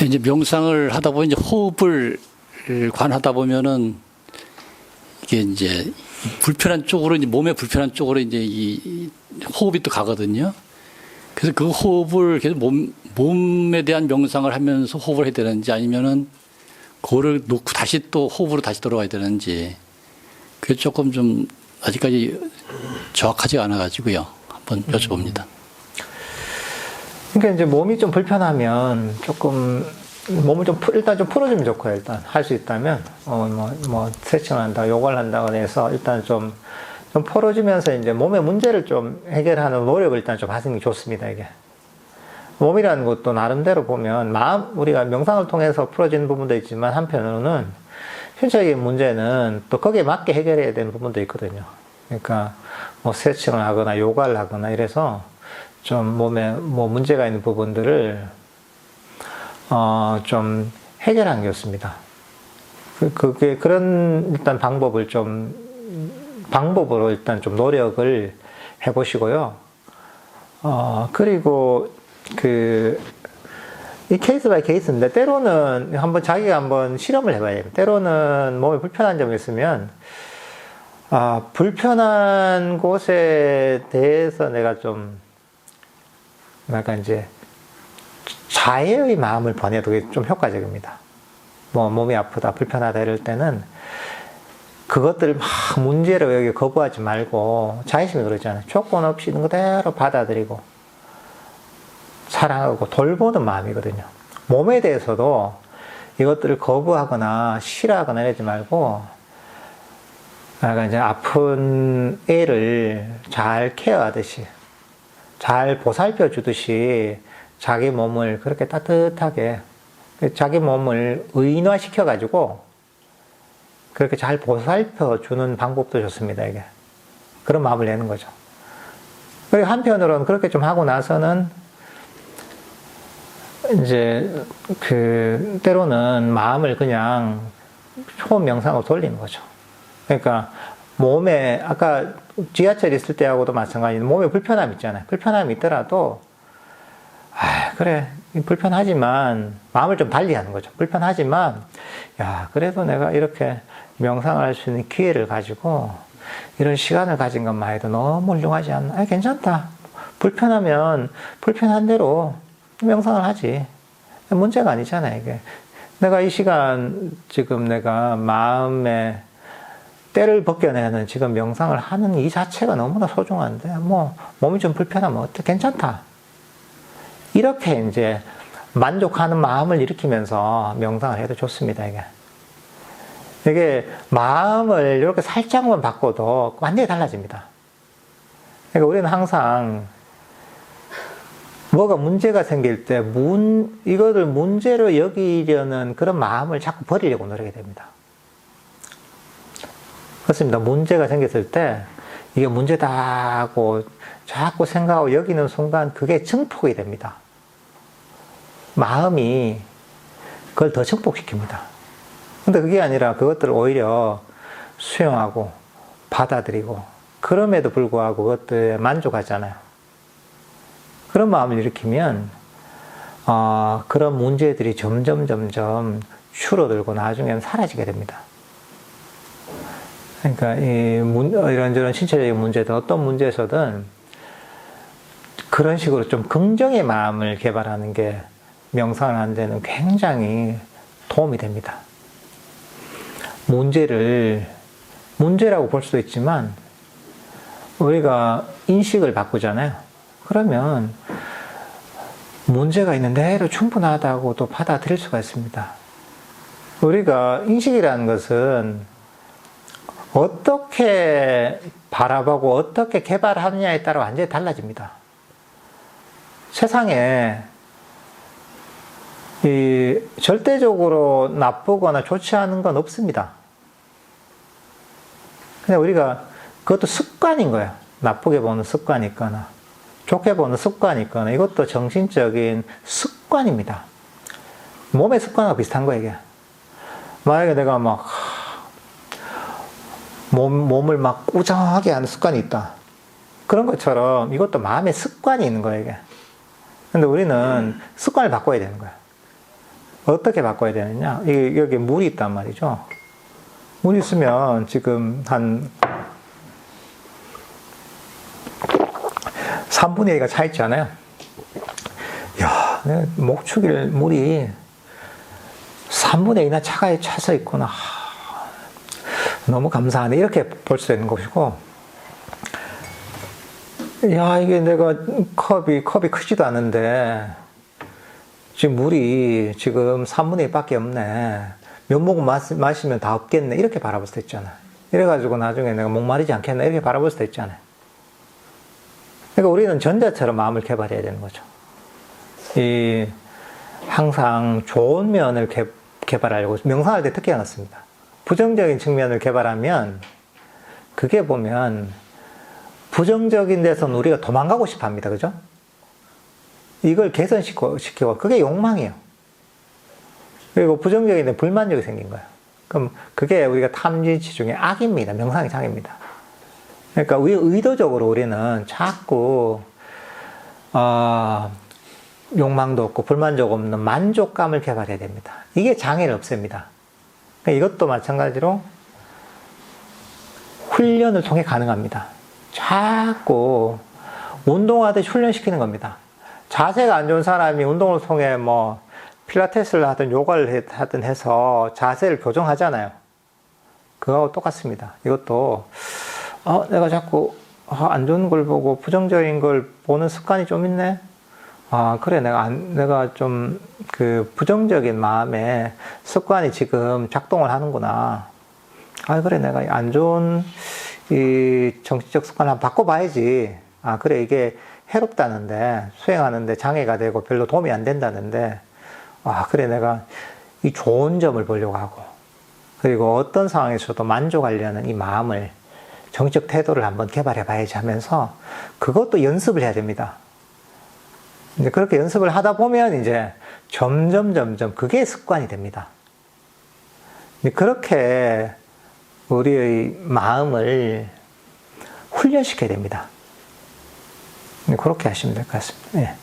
이제 명상을 하다 보면 이제 호흡을 관하다 보면은 이게 이제 불편한 쪽으로 이제 몸의 불편한 쪽으로 이제 이 호흡이 또 가거든요. 그래서 그 호흡을 계속 몸에 대한 명상을 하면서 호흡을 해야 되는지 아니면은 그거를 놓고 다시 또 호흡으로 다시 돌아가야 되는지 그게 조금 좀 아직까지 정확하지가 않아가지고요. 한번 여쭤봅니다. 그러니까 이제 몸이 좀 불편하면 조금 몸을 좀 일단 좀 풀어주면 좋고요. 일단 할 수 있다면 스트레칭을 한다, 요가를 한다고 해서 일단 좀 풀어주면서 이제 몸의 문제를 좀 해결하는 노력을 일단 좀 하시는 게 좋습니다. 이게 몸이라는 것도 나름대로 보면 우리가 명상을 통해서 풀어지는 부분도 있지만 한편으로는 현실적인 문제는 또 거기에 맞게 해결해야 되는 부분도 있거든요. 그러니까 뭐 스트레칭을 하거나 요가를 하거나 이래서 좀 몸에 뭐 문제가 있는 부분들을 좀 해결하는 게 좋습니다. 그게 그런 일단 방법으로 일단 좀 노력을 해보시고요. 그리고 이 케이스 바이 케이스인데 때로는 자기가 한번 실험을 해봐야 돼요. 때로는 몸에 불편한 점이 있으면 불편한 곳에 대해서 내가 좀 약간 이제 자애의 마음을 보내도 그게 좀 효과적입니다. 뭐 몸이 아프다, 불편하다 이럴 때는 그것들을 막 문제로 여기 거부하지 말고 자의심이 그러잖아요. 조건 없이 있는 그대로 받아들이고 사랑하고 돌보는 마음이거든요. 몸에 대해서도 이것들을 거부하거나 싫어하거나 이러지 말고 약간 이제 아픈 애를 잘 케어하듯이 잘 보살펴 주듯이 자기 몸을 그렇게 따뜻하게 자기 몸을 의인화시켜 가지고 그렇게 잘 보살펴 주는 방법도 좋습니다. 이게 그런 마음을 내는 거죠. 그리고 한편으로는 그렇게 좀 하고 나서는 이제 때로는 마음을 그냥 초음 명상으로 돌리는 거죠. 그러니까 몸에 아까 지하철 있을 때하고도 마찬가지로 몸에 불편함 있잖아요. 불편함이 있더라도 그래 불편하지만 마음을 좀 달리 하는 거죠. 불편하지만 야 그래도 내가 이렇게 명상을 할 수 있는 기회를 가지고 이런 시간을 가진 것만 해도 너무 훌륭하지 않나? 괜찮다. 불편하면 불편한 대로 명상을 하지. 문제가 아니잖아요, 이게. 내가 이 시간 지금 내가 마음에 때를 벗겨내는 지금 명상을 하는 이 자체가 너무나 소중한데 몸이 좀 불편하면 어때? 괜찮다. 이렇게 이제 만족하는 마음을 일으키면서 명상을 해도 좋습니다, 이게 마음을 이렇게 살짝만 바꿔도 완전히 달라집니다. 그러니까 우리는 항상 뭐가 문제가 생길 때 이거를 문제로 여기려는 그런 마음을 자꾸 버리려고 노력이 됩니다. 그렇습니다. 문제가 생겼을 때 이게 문제다 하고 자꾸 생각하고 여기는 순간 그게 증폭이 됩니다. 마음이 그걸 더 증폭시킵니다. 근데 그게 아니라 그것들을 오히려 수용하고 받아들이고 그럼에도 불구하고 그것들에 만족하잖아요. 그런 마음을 일으키면 그런 문제들이 점점 줄어들고 나중에는 사라지게 됩니다. 그러니까 이런저런 신체적인 문제든 어떤 문제에서든 그런 식으로 좀 긍정의 마음을 개발하는 게 명상을 하는 데는 굉장히 도움이 됩니다. 문제라고 볼 수도 있지만 우리가 인식을 바꾸잖아요. 그러면 문제가 있는 대로 충분하다고 또 받아들일 수가 있습니다. 우리가 인식이라는 것은 어떻게 바라보고 어떻게 개발하느냐에 따라 완전히 달라집니다. 세상에 절대적으로 나쁘거나 좋지 않은 건 없습니다. 그냥 우리가 그것도 습관인 거예요. 나쁘게 보는 습관이 있거나 좋게 보는 습관이 있거나 이것도 정신적인 습관입니다. 몸의 습관과 비슷한 거예요, 이게. 만약에 내가 몸을 막 꾸정하게 하는 습관이 있다. 그런 것처럼 이것도 마음의 습관이 있는 거예요, 이게. 근데 우리는 습관을 바꿔야 되는 거야. 어떻게 바꿔야 되느냐? 여기 물이 있단 말이죠. 물이 있으면 지금 한 3분의 2가 차 있잖아요. 이야, 내 목축일 물이 3분의 2나 차가 차서 있구나. 너무 감사하네. 이렇게 볼 수 있는 것이고, 야, 이게 내가 컵이 크지도 않은데, 지금 물이 지금 3분의 1밖에 없네. 몇 모금 마시면 다 없겠네. 이렇게 바라볼 수도 있잖아. 이래가지고 나중에 내가 목마르지 않겠나. 이렇게 바라볼 수도 있잖아요. 그러니까 우리는 전자처럼 마음을 개발해야 되는 거죠. 항상 좋은 면을 개발하려고 명상할 때 특히 해놨습니다. 부정적인 측면을 개발하면 그게 보면 부정적인 데서는 우리가 도망가고 싶어 합니다. 그죠? 이걸 개선시키고 그게 욕망이에요. 그리고 부정적인 데 불만족이 생긴 거예요. 그럼 그게 우리가 탐진치 중에 악입니다. 명상의 장애입니다. 그러니까 의도적으로 우리는 자꾸 욕망도 없고 불만족 없는 만족감을 개발해야 됩니다. 이게 장애를 없앱니다. 그러니까 이것도 마찬가지로 훈련을 통해 가능합니다. 자꾸 운동하듯이 훈련시키는 겁니다. 자세가 안 좋은 사람이 운동을 통해 뭐 필라테스를 하든 요가를 하든 해서 자세를 교정하잖아요. 그거하고 똑같습니다. 이것도 내가 자꾸 안 좋은 걸 보고 부정적인 걸 보는 습관이 좀 있네. 그래, 내가 좀 그 부정적인 마음에 습관이 지금 작동을 하는구나. 그래, 내가 안 좋은 이 정치적 습관을 한번 바꿔봐야지. 그래, 이게 해롭다는데, 수행하는데 장애가 되고 별로 도움이 안 된다는데, 그래, 내가 이 좋은 점을 보려고 하고, 그리고 어떤 상황에서도 만족하려는 이 마음을, 정치적 태도를 한번 개발해 봐야지 하면서, 그것도 연습을 해야 됩니다. 이제 그렇게 연습을 하다 보면 이제 점점 그게 습관이 됩니다. 그렇게 우리의 마음을 훈련시켜야 됩니다. 그렇게 하시면 될 것 같습니다. 예.